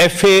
FA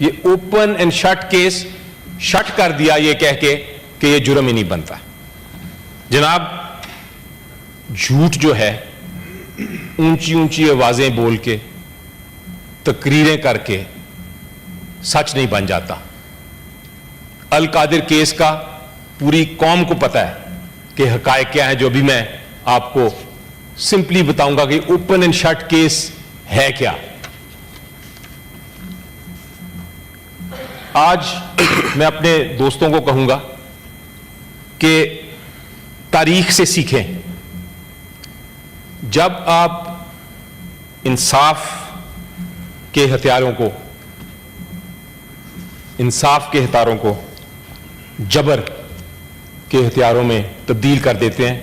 یہ open and shut case shut کر دیا یہ کہہ کے کہ یہ جرم ہی نہیں بنتا. جناب جھوٹ جو ہے اونچی اونچی آوازیں بول کے تقریریں کر کے سچ نہیں بن جاتا. القادر کیس کا پوری قوم کو پتا ہے کہ حقائق کیا ہے, جو بھی میں آپ کو سمپلی بتاؤں گا کہ اوپن اینڈ شٹ کیس ہے کیا. آج میں اپنے دوستوں کو کہوں گا کہ تاریخ سے سیکھیں. جب آپ انصاف کے ہتھیاروں کو جبر کے ہتھیاروں میں تبدیل کر دیتے ہیں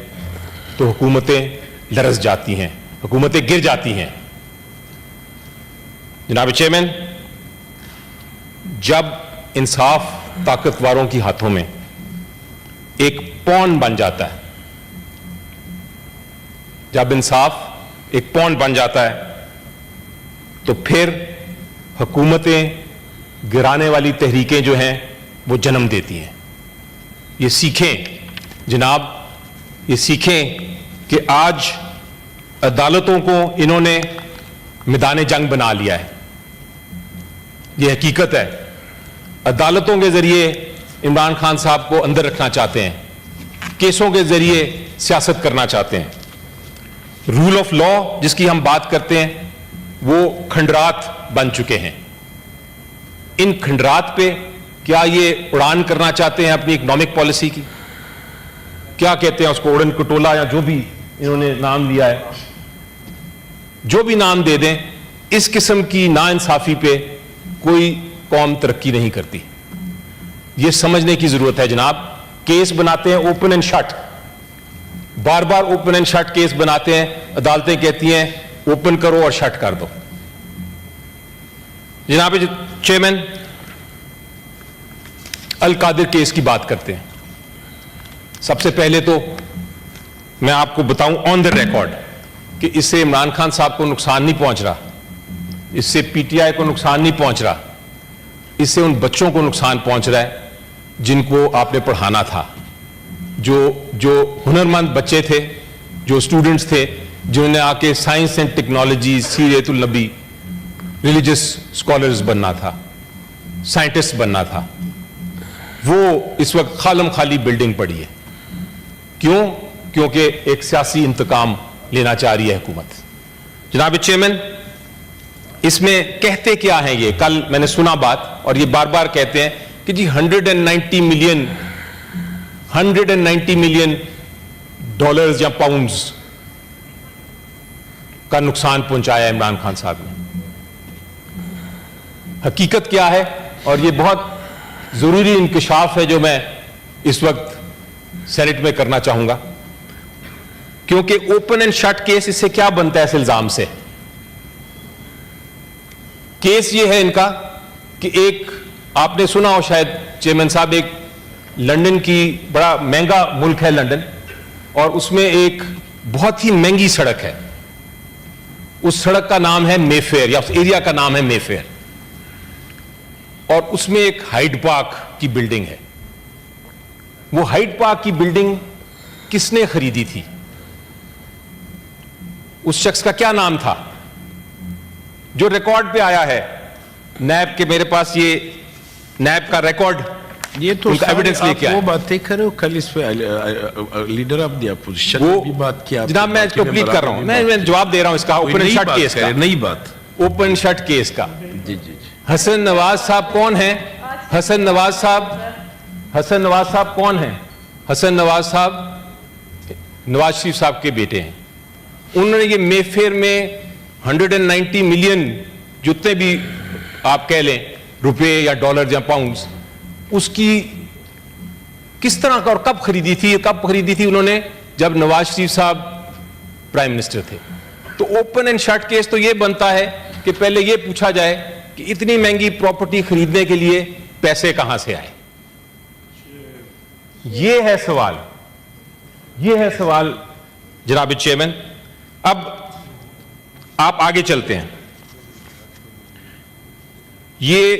تو حکومتیں لرز جاتی ہیں, حکومتیں گر جاتی ہیں. جناب چیئرمین, جب انصاف طاقتوروں کی ہاتھوں میں ایک پون بن جاتا ہے, جب انصاف ایک پون بن جاتا ہے تو پھر حکومتیں گرانے والی تحریکیں جو ہیں وہ جنم دیتی ہیں. یہ سیکھیں جناب, یہ سیکھیں کہ آج عدالتوں کو انہوں نے میدان جنگ بنا لیا ہے. یہ حقیقت ہے. عدالتوں کے ذریعے عمران خان صاحب کو اندر رکھنا چاہتے ہیں, کیسوں کے ذریعے سیاست کرنا چاہتے ہیں. رول آف لا جس کی ہم بات کرتے ہیں وہ کھنڈرات بن چکے ہیں. ان کھنڈرات پہ کیا یہ اڑان کرنا چاہتے ہیں اپنی اکنامک پالیسی کی؟ کیا کہتے ہیں اس کو, اڑن کٹولا یا جو بھی انہوں نے نام لیا ہے, جو بھی نام دے دیں, اس قسم کی ناانصافی پہ کوئی قوم ترقی نہیں کرتی. یہ سمجھنے کی ضرورت ہے جناب. کیس بناتے ہیں اوپن اینڈ شٹ, بار بار اوپن اینڈ شٹ کیس بناتے ہیں, عدالتیں کہتی ہیں اوپن کرو اور شٹ کر دو. جناب چیئرمین, القادر کیس کی بات کرتے ہیں. سب سے پہلے تو میں آپ کو بتاؤں آن دا ریکارڈ کہ اس سے عمران خان صاحب کو نقصان نہیں پہنچ رہا, اس سے پی ٹی آئی کو نقصان نہیں پہنچ رہا, اس سے ان بچوں کو نقصان پہنچ رہا ہے جن کو آپ نے پڑھانا تھا, جو ہنرمند بچے تھے, جو اسٹوڈنٹس تھے, جنہوں نے آ کے سائنس اینڈ ٹیکنالوجی, سیرت النبی, ریلیجس اسکالرز بننا تھا, سائنٹسٹ بننا تھا, وہ اس وقت خالم خالی بلڈنگ پڑی ہے. کیوں؟ کیونکہ ایک سیاسی انتقام لینا چاہ رہی ہے حکومت. جناب چیئرمین, اس میں کہتے کیا ہیں یہ؟ کل میں نے سنا بات, اور یہ بار بار کہتے ہیں کہ جی 190 ملین ڈالرز یا پاؤنڈز کا نقصان پہنچایا عمران خان صاحب نے. حقیقت کیا ہے؟ اور یہ بہت ضروری انکشاف ہے جو میں اس وقت سینٹ میں کرنا چاہوں گا, کیونکہ اوپن اینڈ شٹ کیس اس سے کیا بنتا ہے؟ اس الزام سے کیس یہ ہے ان کا کہ ایک, آپ نے سنا ہو شاید چیئرمین صاحب, ایک لندن کی, بڑا مہنگا ملک ہے لندن, اور اس میں ایک بہت ہی مہنگی سڑک ہے. اس سڑک کا نام ہے مے فیئر, یا اس ایریا کا نام ہے مے فیئر, اور اس میں ایک ہائیڈ پارک کی بلڈنگ ہے. وہ ہائیڈ پارک کی بلڈنگ کس نے خریدی تھی؟ اس شخص کا کیا نام تھا جو ریکارڈ پہ آیا ہے نیب کے؟ میرے پاس یہ نیب کا ریکارڈ, یہ تو ایویڈنس لے کے وہ باتیں کرو. کل اس پہ لیڈر آف دی اپوزیشن بھی بات کیا. جناب میں کمپلیٹ کر رہا ہوں, میں جواب دے رہا ہوں اس کا. اوپن اینڈ شٹ کیس کا, نئی بات, اوپن شٹ کیس کا. جی جی جی. حسن نواز صاحب کون ہیں؟ حسن نواز صاحب کون ہیں؟ حسن نواز صاحب نواز شریف صاحب کے بیٹے ہیں. انہوں نے یہ مے فیئر میں 190 ملین جتنے بھی آپ کہہ لیں روپے یا ڈالر یا پاؤنڈز, اس کی کس طرح کا اور کب خریدی تھی؟ کب خریدی تھی انہوں نے؟ جب نواز شریف صاحب پرائم منسٹر تھے. تو اوپن اینڈ شٹ کیس تو یہ بنتا ہے کہ پہلے یہ پوچھا جائے کہ اتنی مہنگی پراپرٹی خریدنے کے لیے پیسے کہاں سے آئے. یہ ہے سوال, یہ ہے سوال جناب چیئرمین. اب آپ آگے چلتے ہیں. یہ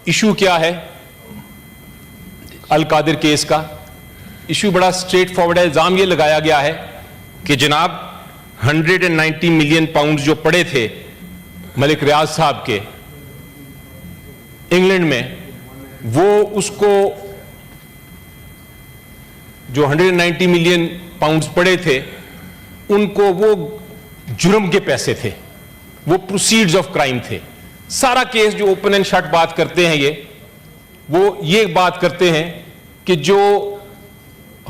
ایشو کیا ہے القادر کیس کا؟ ایشو بڑا اسٹریٹ فارورڈ ہے. الزام یہ لگایا گیا ہے کہ جناب 190 ملین پاؤنڈ جو پڑے تھے ملک ریاض صاحب کے انگلینڈ میں, وہ اس کو جو 190 ملین پاؤنڈز پڑے تھے ان کو وہ جرم کے پیسے تھے, وہ پروسیڈز آف کرائم تھے. سارا کیس جو اوپن اینڈ شٹ بات کرتے ہیں وہ یہ بات کرتے ہیں کہ جو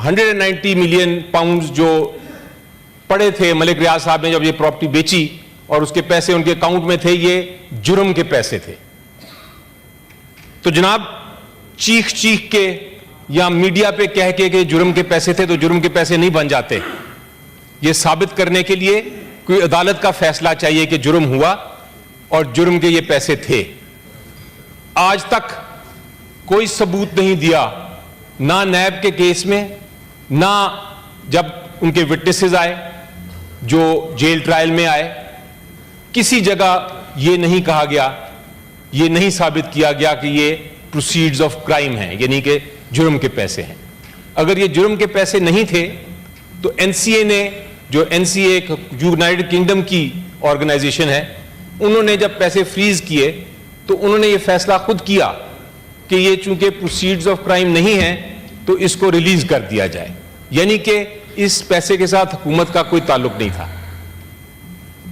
190 ملین پاؤنڈز جو پڑے تھے ملک ریاض صاحب نے جب یہ پراپرٹی بیچی اور اس کے پیسے ان کے اکاؤنٹ میں تھے, یہ جرم کے پیسے تھے. تو جناب چیخ چیخ کے یا میڈیا پہ کہہ کے کہ جرم کے پیسے تھے تو جرم کے پیسے نہیں بن جاتے. یہ ثابت کرنے کے لیے کوئی عدالت کا فیصلہ چاہیے کہ جرم ہوا اور جرم کے یہ پیسے تھے. آج تک کوئی ثبوت نہیں دیا, نہ نیب کے کیس میں, نہ جب ان کے وٹنسز آئے جو جیل ٹرائل میں آئے, کسی جگہ یہ نہیں کہا گیا, یہ نہیں ثابت کیا گیا کہ یہ پروسیڈز آف کرائم ہیں, یعنی کہ جرم کے پیسے ہیں. اگر یہ جرم کے پیسے نہیں تھے تو این سی اے نے, جو این سی اے ایک یونائٹڈ کنگڈم کی آرگنائزیشن ہے, انہوں نے جب پیسے فریز کیے تو انہوں نے یہ فیصلہ خود کیا کہ یہ چونکہ پروسیڈز آف کرائم نہیں ہیں تو اس کو ریلیز کر دیا جائے, یعنی کہ اس پیسے کے ساتھ حکومت کا کوئی تعلق نہیں تھا.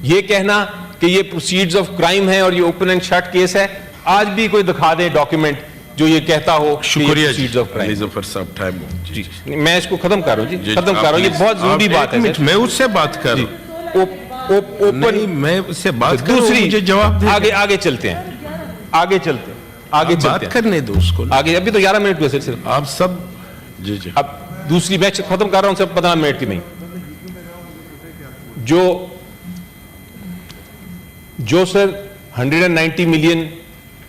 یہ کہنا کہ یہ پروسیڈز آف کرائم ہے اور یہ اوپن اینڈ شٹ کیس ہے, آج بھی کوئی دکھا دے ڈاکیومنٹ جو یہ کہتا ہو. شکریہ جی, ظفر صاحب, ٹائم جی میں اس کو ختم کر رہا ہوں. جی ختم کر رہا ہوں, یہ بہت ضروری بات ہے. میں اس سے بات کر رہا ہوں, میں اس سے بات دوسری مجھے جواب دے. آگے چلتے ہیں, آگے چلتے ہیں, آگے بات کرنے دو اس کو. آگے ابھی تو 11 منٹ ہوئے صرف. آپ سب جی اب دوسری میں ختم کر رہا ہوں, صرف 15 منٹ کی نہیں. جو سر 190 ملین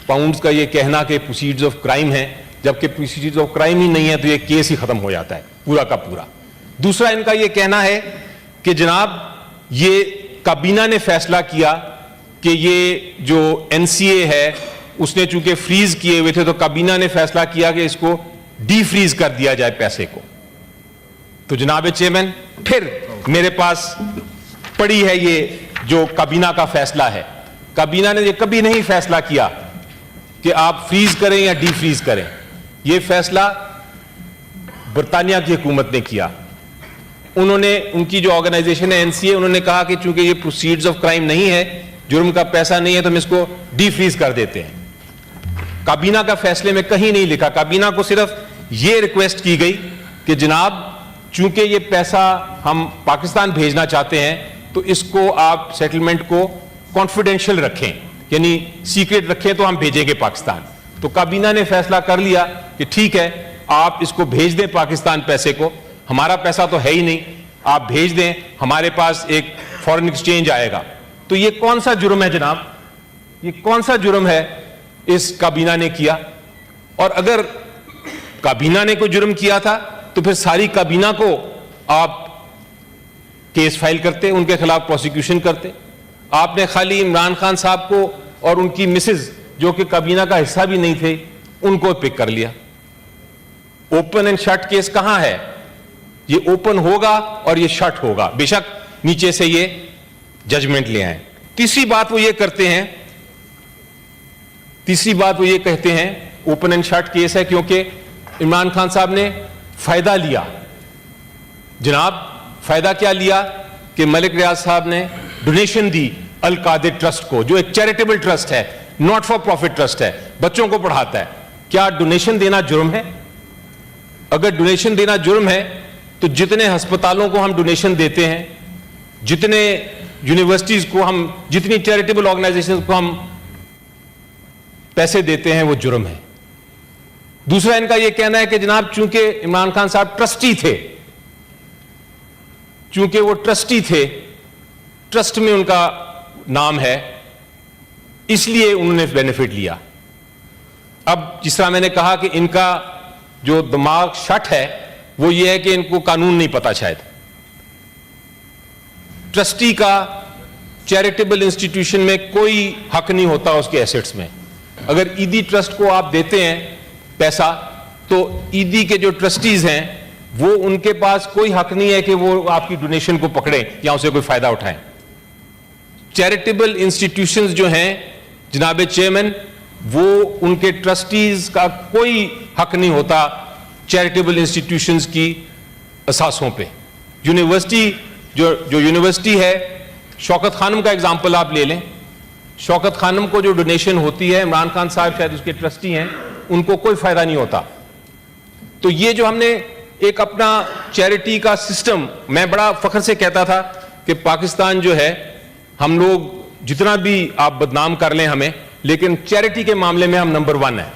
پاؤنڈز کا یہ کہنا کہ پروسیڈز آف کرائم ہیں, جبکہ پروسیڈز آف کرائم ہی نہیں ہے تو یہ کیس ہی ختم ہو جاتا ہے پورا کا پورا. دوسرا ان کا یہ کہنا ہے کہ جناب یہ کابینہ نے فیصلہ کیا کہ یہ جو این سی اے ہے اس نے چونکہ فریز کیے ہوئے تھے تو کابینہ نے فیصلہ کیا کہ اس کو ڈی فریز کر دیا جائے پیسے کو. تو جناب چیئرمین, پھر میرے پاس پڑی ہے یہ جو کابینہ کا فیصلہ ہے. کابینہ نے یہ کبھی نہیں فیصلہ کیا کہ آپ فریز کریں یا ڈی فریز کریں, یہ فیصلہ برطانیہ کی حکومت نے کیا. انہوں نے, ان کی جو آرگنائزیشن ہے این سی اے, انہوں نے کہا کہ چونکہ یہ پروسیڈز آف کرائم نہیں ہے, جرم کا پیسہ نہیں ہے, تو ہم اس کو ڈی فریز کر دیتے ہیں. کابینہ کا فیصلے میں کہیں نہیں لکھا. کابینہ کو صرف یہ ریکویسٹ کی گئی کہ جناب چونکہ یہ پیسہ ہم پاکستان بھیجنا چاہتے ہیں تو اس کو آپ سیٹلمنٹ کو کانفیڈینشیل رکھیں, یعنی سیکریٹ رکھیں تو ہم بھیجیں گے پاکستان. تو کابینہ نے فیصلہ کر لیا کہ ٹھیک ہے آپ اس کو بھیج دیں پاکستان, پیسے کو, ہمارا پیسہ تو ہے ہی نہیں, آپ بھیج دیں, ہمارے پاس ایک فورن ایکسچینج آئے گا. تو یہ کون سا جرم ہے جناب, یہ کون سا جرم ہے اس کابینہ نے کیا؟ اور اگر کابینہ نے کوئی جرم کیا تھا تو پھر ساری کابینہ کو آپ کیس فائل کرتے, ان کے خلاف پروسیکیوشن کرتے. آپ نے خالی عمران خان صاحب کو اور ان کی مسز جو کہ کابینہ کا حصہ بھی نہیں تھے ان کو پک کر لیا. اوپن اینڈ شٹ کیس کہاں ہے؟ یہ اوپن ہوگا اور یہ شٹ ہوگا, بے شک نیچے سے یہ ججمنٹ لے آئیں. تیسری بات وہ یہ کرتے ہیں, تیسری بات وہ یہ کہتے ہیں اوپن اینڈ شٹ کیس ہے کیونکہ عمران خان صاحب نے فائدہ لیا. جناب فائدہ کیا لیا کہ ملک ریاض صاحب نے ڈونیشن دی القادر ٹرسٹ کو, جو ایک چیریٹیبل ٹرسٹ ہے, ناٹ فار پروفٹ ٹرسٹ ہے, بچوں کو پڑھاتا ہے. کیا ڈونیشن دینا جرم ہے؟ اگر ڈونیشن دینا جرم ہے تو جتنے ہسپتالوں کو ہم ڈونیشن دیتے ہیں, جتنے یونیورسٹیز کو ہم, جتنی چیریٹیبل آرگنائزیشن کو ہم پیسے دیتے ہیں وہ جرم ہے. دوسرا ان کا یہ کہنا ہے کہ جناب چونکہ عمران خان صاحب ٹرسٹی تھے, چونکہ وہ ٹرسٹی تھے, ٹرسٹ میں ان کا نام ہے, اس لیے انہوں نے بینیفٹ لیا. اب جس طرح میں نے کہا کہ ان کا جو دماغ شٹ ہے وہ یہ ہے کہ ان کو قانون نہیں پتا. شاید ٹرسٹی کا چیریٹیبل انسٹیٹیوشن میں کوئی حق نہیں ہوتا اس کے ایسٹس میں. اگر ایدی ٹرسٹ کو آپ دیتے ہیں پیسہ تو ایدی کے جو ٹرسٹیز ہیں وہ ان کے پاس کوئی حق نہیں ہے کہ وہ آپ کی ڈونیشن کو پکڑیں یا اسے کوئی فائدہ اٹھائیں. چیریٹیبل انسٹیٹیوشنز جو ہیں جناب چیئرمین, وہ ان کے ٹرسٹیز کا کوئی حق نہیں ہوتا چیریٹیبل انسٹیٹیوشنز کی اثاثوں پہ. یونیورسٹی جو یونیورسٹی ہے, شوکت خانم کا اگزامپل آپ لے لیں. شوکت خانم کو جو ڈونیشن ہوتی ہے, عمران خان صاحب شاید اس کے ٹرسٹی ہیں, ان کو کوئی فائدہ نہیں ہوتا. تو یہ جو ہم نے ایک اپنا چیریٹی کا سسٹم, میں بڑا فخر سے کہتا تھا کہ پاکستان جو ہے, ہم لوگ جتنا بھی آپ بدنام کر لیں ہمیں, لیکن چیریٹی کے معاملے میں ہم نمبر 1 ہیں.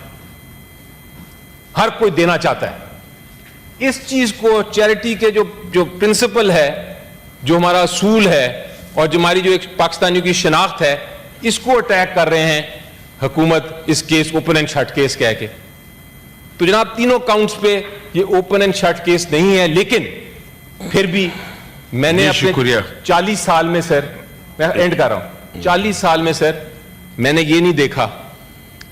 ہر کوئی دینا چاہتا ہے. اس چیز کو چیریٹی کے جو پرنسپل ہے, جو ہمارا اصول ہے, اور جو ہماری جو ایک پاکستانیوں کی شناخت ہے, اس کو اٹیک کر رہے ہیں حکومت اس case open and shut case کہہ کے. تو جناب تینوں کاؤنٹس پہ یہ اوپن اینڈ شٹ کیس نہیں ہے, لیکن پھر بھی میں نے اپنے 40 سال میں سر, میں اینڈ کر رہا ہوں, 40 سال میں سر میں نے یہ نہیں دیکھا,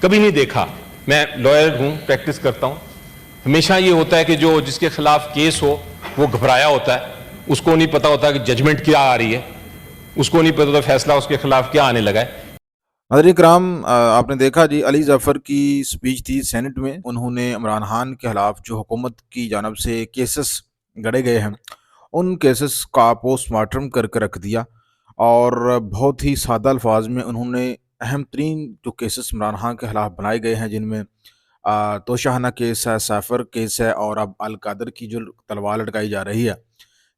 کبھی نہیں دیکھا, میں لائر ہوں, پریکٹس کرتا ہوں, ہمیشہ یہ ہوتا ہے کہ جو جس کے خلاف کیس ہو وہ گھبرایا ہوتا ہے, اس کو نہیں پتا ہوتا کہ ججمنٹ کیا آ رہی ہے, اس کو نہیں پتا ہوتا فیصلہ اس کے خلاف کیا آنے لگا ہے. ناظرین کرام, آپ نے دیکھا جی علی ظفر کی سپیچ تھی سینٹ میں. انہوں نے عمران خان کے خلاف جو حکومت کی جانب سے کیسز گڑے گئے ہیں ان کیسز کا پوسٹ مارٹم کر کے رکھ دیا, اور بہت ہی سادہ الفاظ میں انہوں نے اہم ترین جو کیسز عمران خان کے خلاف بنائے گئے ہیں, جن میں توشہانہ کیس ہے, سیفر کیس ہے, اور اب القادر کی جو تلوار لٹکائی جا رہی ہے,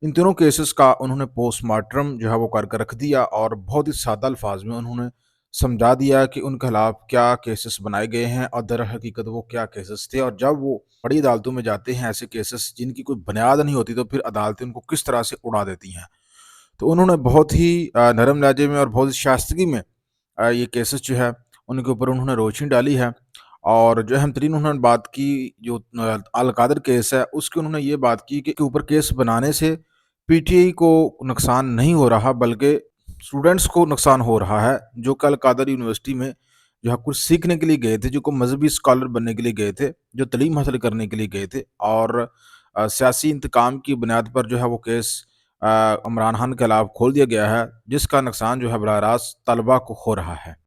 ان تینوں کیسز کا انہوں نے پوسٹ مارٹم جو ہے وہ کر کے رکھ دیا, اور بہت ہی سادہ الفاظ میں انہوں نے سمجھا دیا کہ ان کے خلاف کیا کیسز بنائے گئے ہیں اور در حقیقت وہ کیا کیسز تھے. اور جب وہ بڑی عدالتوں میں جاتے ہیں ایسے کیسز جن کی کوئی بنیاد نہیں ہوتی, تو پھر عدالتیں ان کو کس طرح سے اڑا دیتی ہیں. تو انہوں نے بہت ہی نرم لہجے میں اور بہت ہی شائستگی میں یہ کیسز جو ہے ان کے اوپر انہوں نے روشنی ڈالی ہے. اور جو اہم ترین انہوں نے بات کی جو القادر کیس ہے, اس کی انہوں نے یہ بات کی کہ اوپر کیس بنانے سے پی ٹی آئی کو نقصان نہیں ہو رہا بلکہ اسٹوڈنٹس کو نقصان ہو رہا ہے, جو کہ القادر یونیورسٹی میں جو ہے کچھ سیکھنے کے لیے گئے تھے, جو کہ مذہبی اسکالر بننے کے لیے گئے تھے, جو تعلیم حاصل کرنے کے لیے گئے تھے, اور سیاسی انتقام کی بنیاد پر جو ہے وہ کیس عمران خان کے خلاف کھول دیا گیا ہے, جس کا نقصان جو ہے براہ راست طلبہ کو ہو رہا ہے.